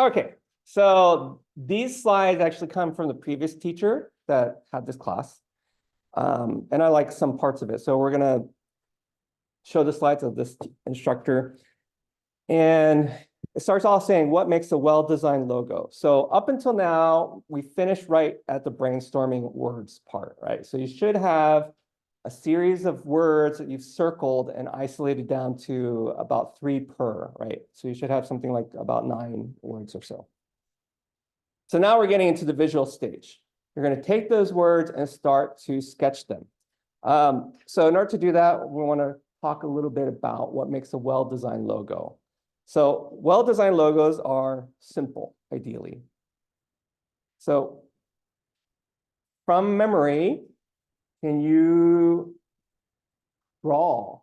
Okay, so these slides actually come from the previous teacher that had this class. And I like some parts of it. So we're gonna show the slides of this instructor. And it starts off saying, what makes a well-designed logo? So up until now, we finished right at the brainstorming words part, right? So you should have a series of words that you've circled and isolated down to about 3 per, right? So you should have something like about 9 words or so. So now we're getting into the visual stage. You're going to take those words and start to sketch them. So in order to do that, we want to talk a little bit about what makes a well-designed logo. So well-designed logos are simple, ideally. So from memory, can you draw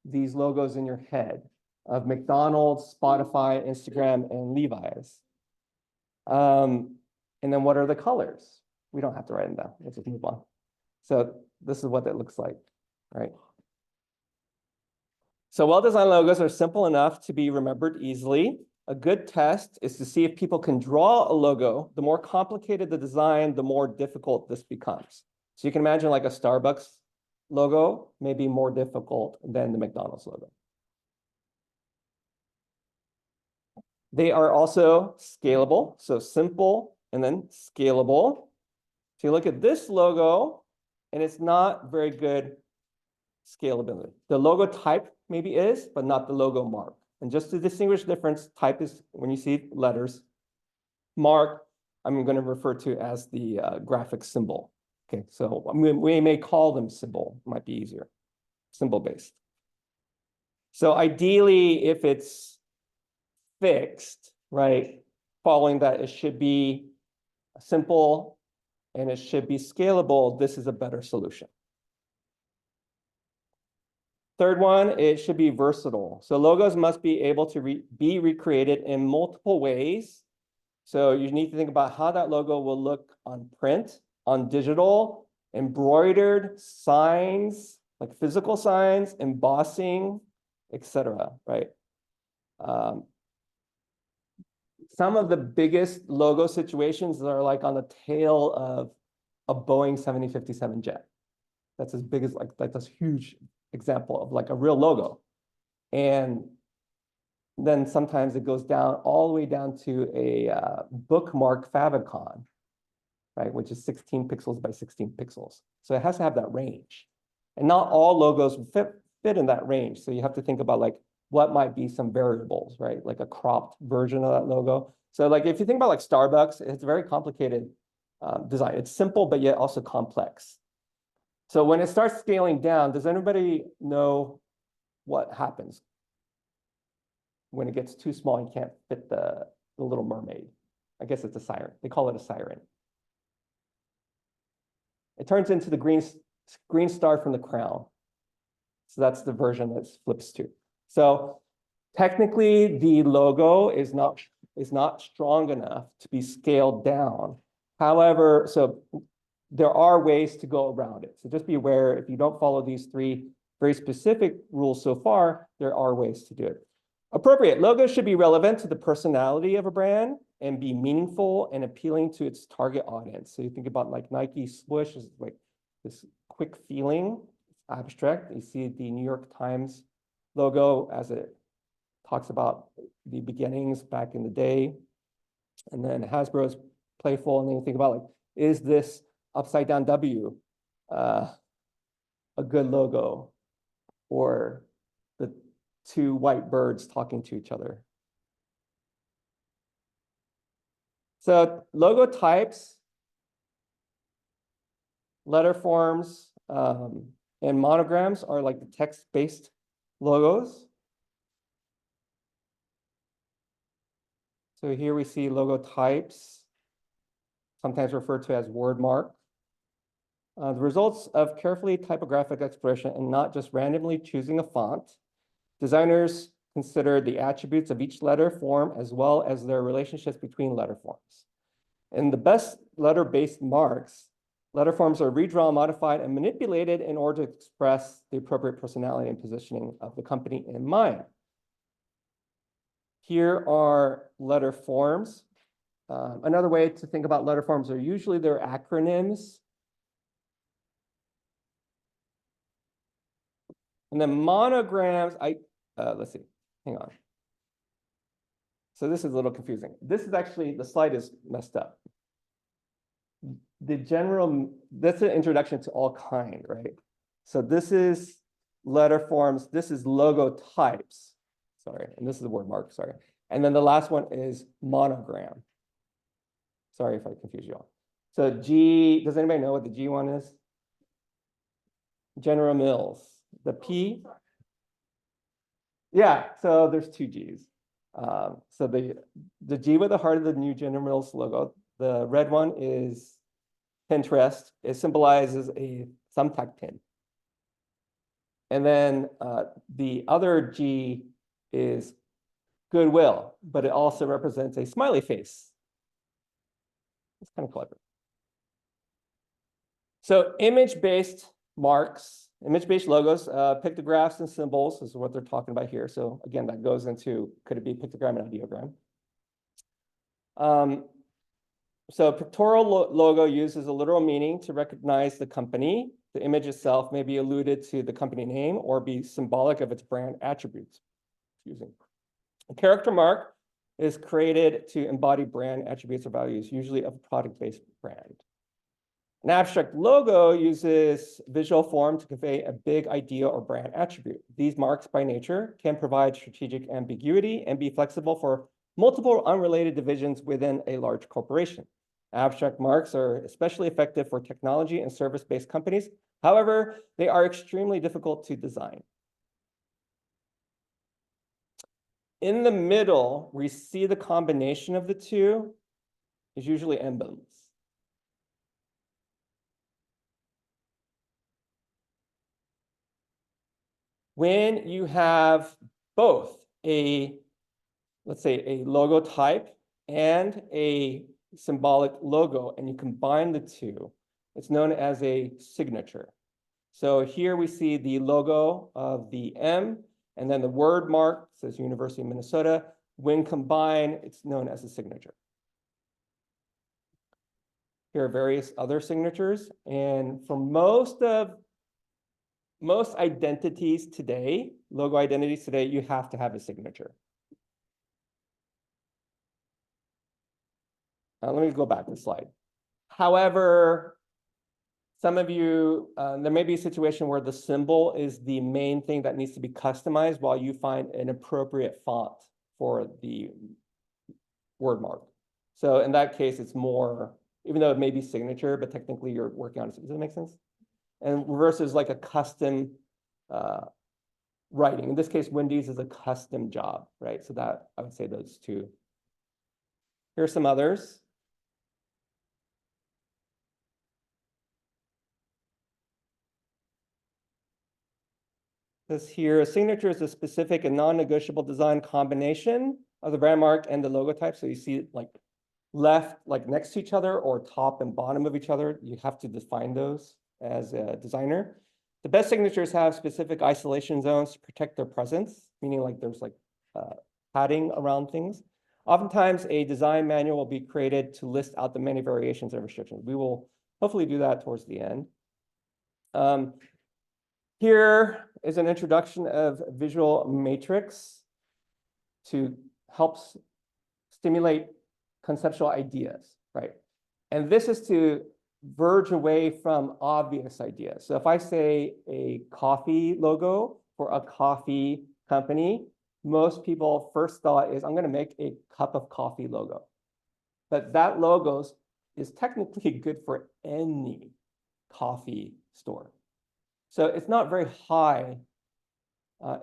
these logos in your head of McDonald's, Spotify, Instagram, and Levi's? And then what are the colors? We don't have to write them down. Let's just move on. So this is what that looks like, right? So well-designed logos are simple enough to be remembered easily. A good test is to see if people can draw a logo. The more complicated the design, the more difficult this becomes. So you can imagine like a Starbucks logo may be more difficult than the McDonald's logo. They are also scalable, so simple and then scalable. So you look at this logo, and it's not very good scalability. The logo type maybe is, but not the logo mark. And just to distinguish the difference, type is when you see letters. Mark, I'm going to refer to as the graphic symbol. Okay, so we may call them symbol, might be easier, symbol-based. So ideally, if it's fixed, right, following that, it should be simple and it should be scalable. This is a better solution. Third one, it should be versatile. So logos must be able to be recreated in multiple ways. So you need to think about how that logo will look on print, on digital, embroidered signs, like physical signs, embossing, etc. Right? Some of the biggest logo situations are like on the tail of a Boeing 7057 jet. That's as big as like that's huge example of like a real logo. And then sometimes it goes down all the way down to a bookmark favicon, right, which is 16 pixels by 16 pixels. So it has to have that range. And not all logos fit in that range. So you have to think about like what might be some variables, right? Like a cropped version of that logo. So like if you think about like Starbucks, it's a very complicated design. It's simple, but yet also complex. So when it starts scaling down, does anybody know what happens when it gets too small and can't fit the Little Mermaid? I guess it's a siren. They call it a siren. It turns into the green star from The Crown. So that's the version that flips to. So technically, the logo is not strong enough to be scaled down. However, so there are ways to go around it. So just be aware, if you don't follow these 3 very specific rules so far, there are ways to do it. Appropriate logos should be relevant to the personality of a brand and be meaningful and appealing to its target audience. So you think about like Nike swoosh is like this quick feeling, abstract. You see the New York Times logo as it talks about the beginnings back in the day. And then Hasbro's playful. And then you think about like, is this upside down W a good logo? Or the 2 white birds talking to each other? So logo types, letter forms, and monograms are like the text-based logos. So here we see logo types, sometimes referred to as word mark. The results of carefully typographic exploration and not just randomly choosing a font. Designers consider the attributes of each letter form as well as their relationships between letter forms. In the best letter-based marks, letter forms are redrawn, modified, and manipulated in order to express the appropriate personality and positioning of the company in mind. Here are letter forms. Another way to think about letter forms are usually they're acronyms. And then monograms, let's see, hang on. So this is a little confusing. This is actually, the slide is messed up. That's an introduction to all kind, right? So this is letter forms, this is logo types, sorry, and this is the word mark, sorry. And then the last one is monogram. Sorry if I confuse you all. So G, does anybody know what the G one is? General Mills. The P? Yeah, so there's two Gs. So the G with the heart of the new General Mills logo, the red one is Pinterest. It symbolizes a thumbtack pin. And then the other G is Goodwill, but it also represents a smiley face. It's kind of clever. So image-based marks, image-based logos, pictographs and symbols is what they're talking about here. So again, that goes into, could it be a pictogram and ideogram? So pictorial logo uses a literal meaning to recognize the company. The image itself may be alluded to the company name or be symbolic of its brand attributes. A character mark is created to embody brand attributes or values, usually of a product-based brand. An abstract logo uses visual form to convey a big idea or brand attribute. These marks by nature can provide strategic ambiguity and be flexible for multiple unrelated divisions within a large corporation. Abstract marks are especially effective for technology and service-based companies. However, they are extremely difficult to design. In the middle, we see the combination of the two is usually emblems. When you have both let's say a logo type and a symbolic logo, and you combine the two, it's known as a signature. So here we see the logo of the M, and then the word mark says University of Minnesota. When combined, it's known as a signature. Here are various other signatures, and for most identities today, logo identities today, you have to have a signature. Let me go back to the slide. However, some of you, there may be a situation where the symbol is the main thing that needs to be customized while you find an appropriate font for the word mark. So in that case, it's more, even though it may be signature, but technically you're working on it. Does that make sense? And versus like a custom writing. In this case, Wendy's is a custom job, right? So that I would say those two. Here are some others. This here, a signature is a specific and non-negotiable design combination of the brand mark and the logo type. So you see it like left, like next to each other or top and bottom of each other. You have to define those as a designer. The best signatures have specific isolation zones to protect their presence, meaning like there's like padding around things. Oftentimes, a design manual will be created to list out the many variations and restrictions. We will hopefully do that towards the end. Here is an introduction of visual matrix to help stimulate conceptual ideas, right? And this is to verge away from obvious ideas. So if I say a coffee logo for a coffee company, most people first thought is I'm going to make a cup of coffee logo. But that logo is technically good for any coffee store. So it's not very high.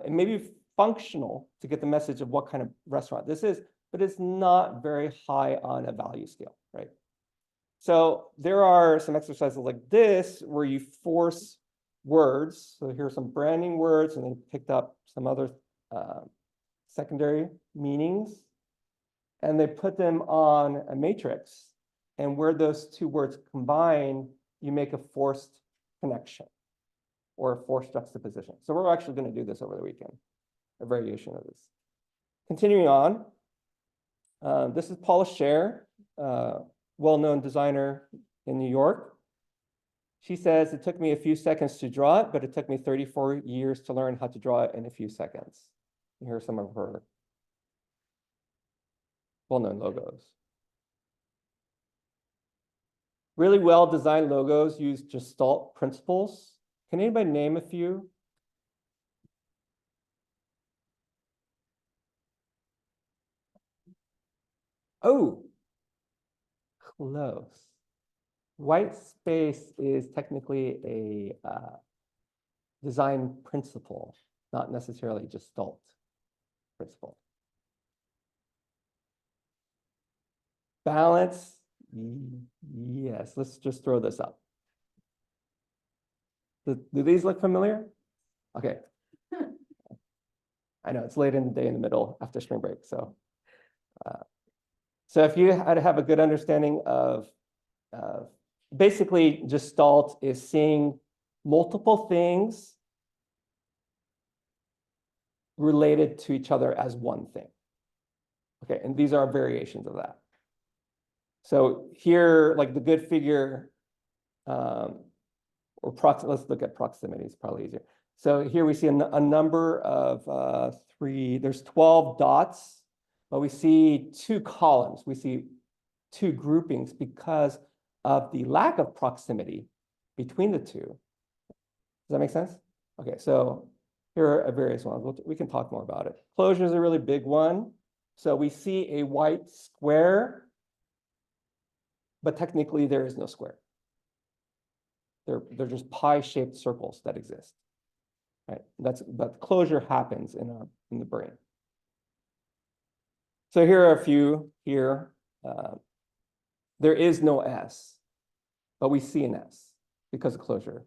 It may be functional to get the message of what kind of restaurant this is, but it's not very high on a value scale, right? So there are some exercises like this where you force words. So here are some branding words, and they picked up some other secondary meanings, and they put them on a matrix. And where those two words combine, you make a forced connection or a forced juxtaposition. So we're actually going to do this over the weekend, a variation of this. Continuing on, this is Paula Scher. well-known designer in New York. She says, it took me a few seconds to draw it, but it took me 34 years to learn how to draw it in a few seconds. Here are some of her well-known logos. Really well-designed logos use Gestalt principles. Can anybody name a few? Oh, close. White space is technically a design principle, not necessarily Gestalt principle. Balance, yes, let's just throw this up. Do these look familiar? Okay. I know it's late in the day in the middle after spring break, so. So if you had to have a good understanding of, basically Gestalt is seeing multiple things related to each other as one thing. Okay, and these are variations of that. So here, like the good figure, let's look at proximity, it's probably easier. So here we see a number of there's 12 dots, but we see 2 columns. We see 2 groupings because of the lack of proximity between the two. Does that make sense? Okay, so here are various ones. We can talk more about it. Closure is a really big one. So we see a white square, but technically there is no square. They're just pie-shaped circles that exist. Right? But closure happens in the brain. So here are a few here. There is no S, but we see an S because of closure.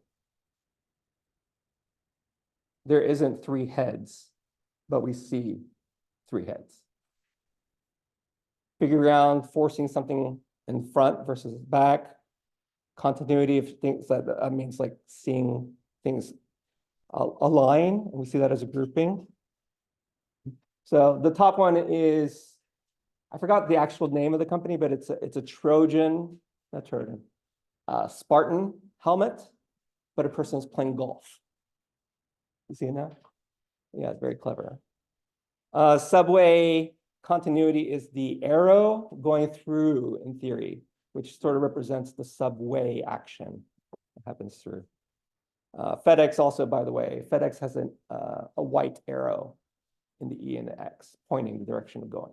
There isn't 3 heads, but we see 3 heads. Figure out forcing something in front versus back. Continuity of things that means like seeing things align. And we see that as a grouping. So the top one is, I forgot the actual name of the company, but it's a Trojan, not Trojan, Spartan helmet, but a person's playing golf. You see it now? Yeah, it's very clever. Subway continuity is the arrow going through in theory, which sort of represents the subway action that happens through. FedEx also, by the way, FedEx has a white arrow in the E and the X pointing the direction of going.